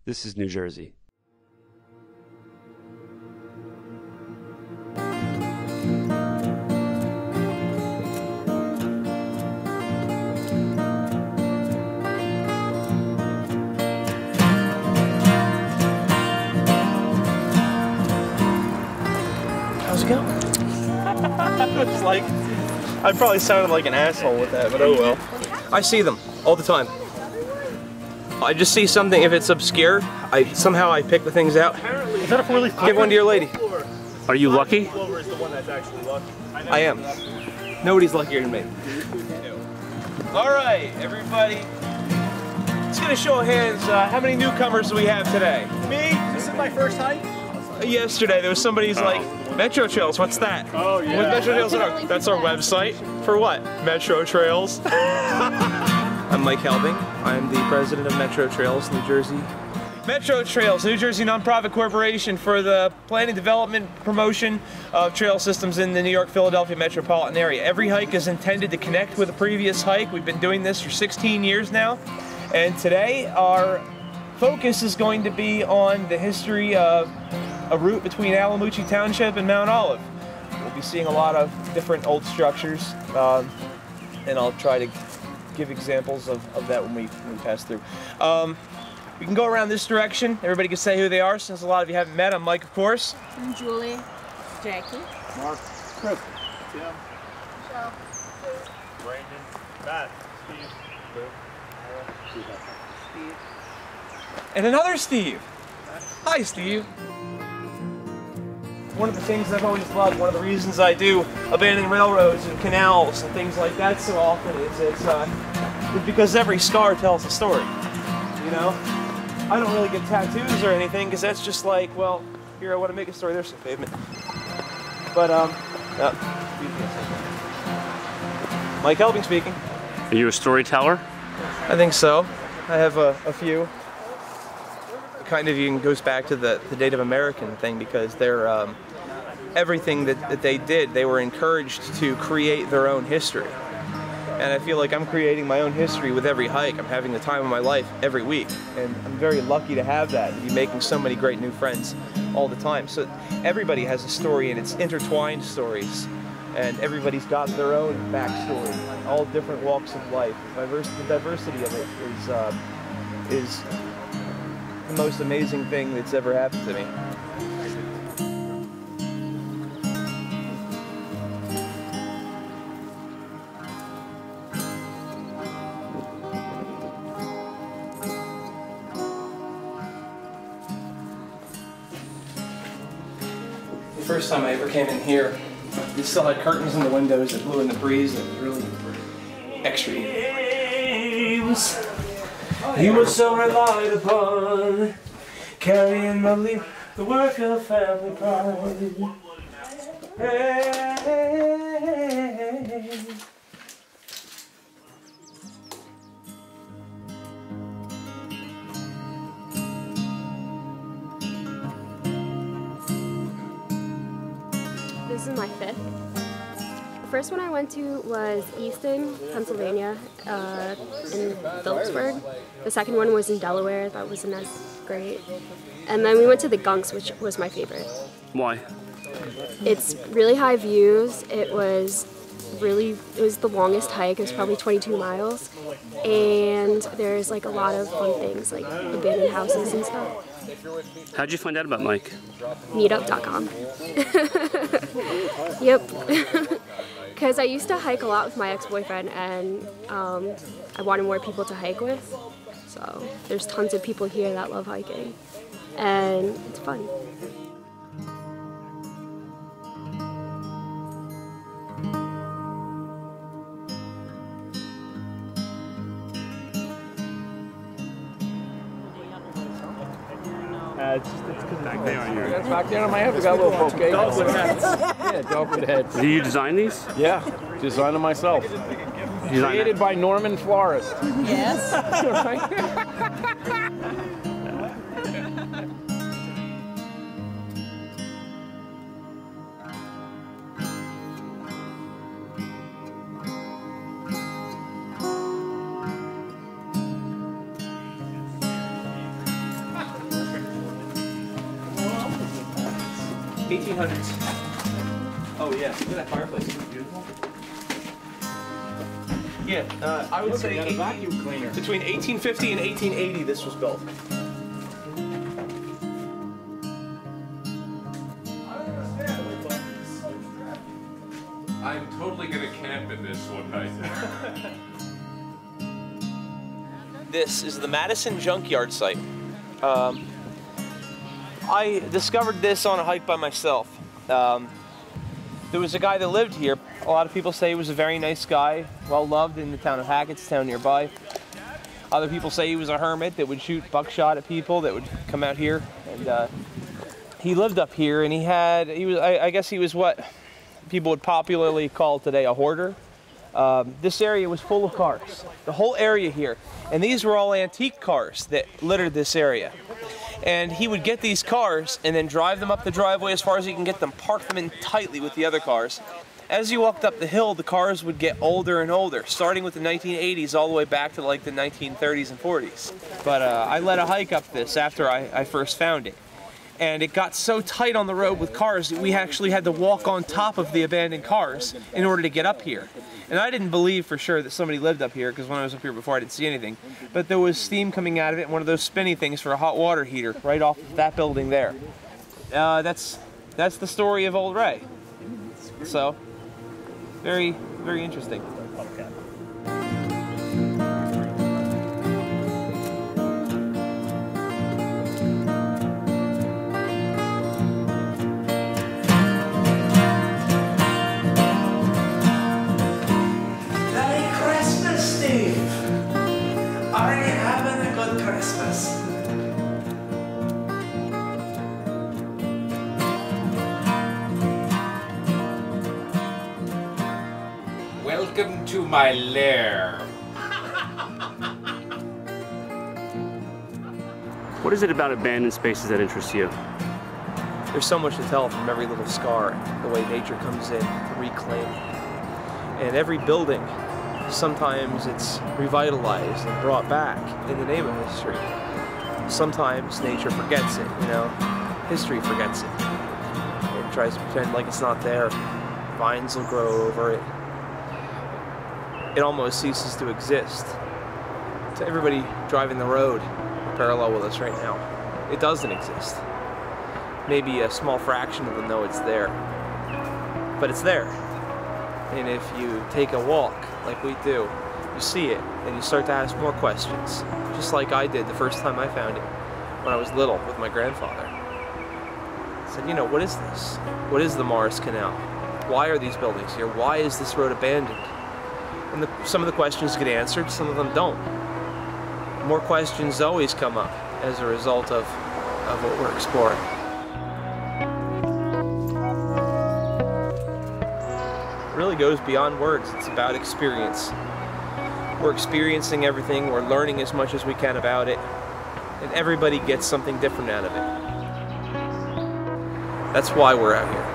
This is New Jersey. How's it going? It's like, I probably sounded like an asshole with that, but oh well. I see them all the time. I just see something, if it's obscure, somehow I pick the things out. Is that a four-leaf clover? Give one to your lady. Are you lucky? Clover is the one that's actually lucky. I am. Nobody's luckier than me. All right, everybody. Let's get a show of hands. How many newcomers do we have today? Me? This is my first hike. Yesterday, there was somebody's like, Metro Trails, what's that? Oh, yeah. What Metro Trails are? That's our website. For what? Metro Trails. I'm Mike Helbing. I'm the president of Metro Trails, New Jersey. Metro Trails, New Jersey nonprofit corporation for the planning, development, promotion of trail systems in the New York, Philadelphia metropolitan area. Every hike is intended to connect with a previous hike. We've been doing this for 16 years now. And today our focus is going to be on the history of a route between Alamucci Township and Mount Olive. We'll be seeing a lot of different old structures, and I'll try to give examples of that when we pass through. We can go around this direction. Everybody can say who they are, since a lot of you haven't met. I'm Mike, of course. I'm Julie. Jackie. Mark. Chris. Tim. Michelle. Brandon. Matt. Steve. Lou. Steve. And another Steve. Hi, Steve. One of the things I've always loved, one of the reasons I do abandoned railroads and canals and things like that so often is because every scar tells a story, you know? I don't really get tattoos or anything because that's just like, well, here I want to make a story, there's some pavement. But, Mike Helbing speaking. Are you a storyteller? I think so. I have a few. Kind of even goes back to the Native American thing, because they're everything that they did, they were encouraged to create their own history. And I feel like I'm creating my own history with every hike. I'm having the time of my life every week, and I'm very lucky to have that, to be making so many great new friends all the time. So everybody has a story, and it's intertwined stories, and everybody's got their own backstory, all different walks of life. The diversity of it is the most amazing thing that's ever happened to me. The first time I ever came in here, we still had curtains in the windows that blew in the breeze, and it was really extra. He was so relied upon, carrying the work of family pride. Hey. This is my fifth. The first one I went to was Easton, Pennsylvania, in Phillipsburg. The second one was in Delaware. That wasn't as great. And then we went to the Gunks, which was my favorite. Why? It's really high views. It was the longest hike. It was probably 22 miles. And there's like a lot of fun things, like abandoned houses and stuff. How'd you find out about Mike? Meetup.com. Yep. Because I used to hike a lot with my ex-boyfriend, and I wanted more people to hike with. So there's tons of people here that love hiking, and it's fun. It's back there on your... That's back there on my head. We got a little bouquet. Dogwood hats. Yeah, dogwood heads. Do you design these? Yeah, designed them myself. Created by Norman Florist. Yes. 1800s. Oh yeah, look at that fireplace. Isn't it beautiful? Yeah, I would say vacuum cleaner. between 1850 and 1880 this was built. I'm totally gonna camp in this one night. This is the Madison Junkyard site. I discovered this on a hike by myself. There was a guy that lived here. A lot of people say he was a very nice guy, well loved in the town of Hackettstown nearby. Other people say he was a hermit that would shoot buckshot at people that would come out here. And he lived up here, and I guess he was what people would popularly call today a hoarder. This area was full of cars, the whole area here. And these were all antique cars that littered this area. And he would get these cars and then drive them up the driveway as far as he can get them, park them in tightly with the other cars. As you walked up the hill, the cars would get older and older, starting with the 1980s all the way back to like the 1930s and 40s. But I led a hike up this after I first found it. And it got so tight on the road with cars that we actually had to walk on top of the abandoned cars in order to get up here. And I didn't believe for sure that somebody lived up here, because when I was up here before I didn't see anything. But there was steam coming out of it, and one of those spinny things for a hot water heater right off of that building there. That's the story of Old Ray. So, very, very interesting. Welcome to my lair. What is it about abandoned spaces that interests you? There's so much to tell from every little scar, the way nature comes in to reclaim it. And every building, sometimes it's revitalized and brought back in the name of history. Sometimes nature forgets it, you know, history forgets it. It tries to pretend like it's not there. Vines will grow over it. It almost ceases to exist. To everybody driving the road parallel with us right now, it doesn't exist. Maybe a small fraction of them know it's there, but it's there. And if you take a walk like we do, you see it and you start to ask more questions, just like I did the first time I found it when I was little with my grandfather. I said, you know, what is this? What is the Morris Canal? Why are these buildings here? Why is this road abandoned? And some of the questions get answered, some of them don't. More questions always come up as a result of what we're exploring. It really goes beyond words. It's about experience. We're experiencing everything, we're learning as much as we can about it, and everybody gets something different out of it. That's why we're out here.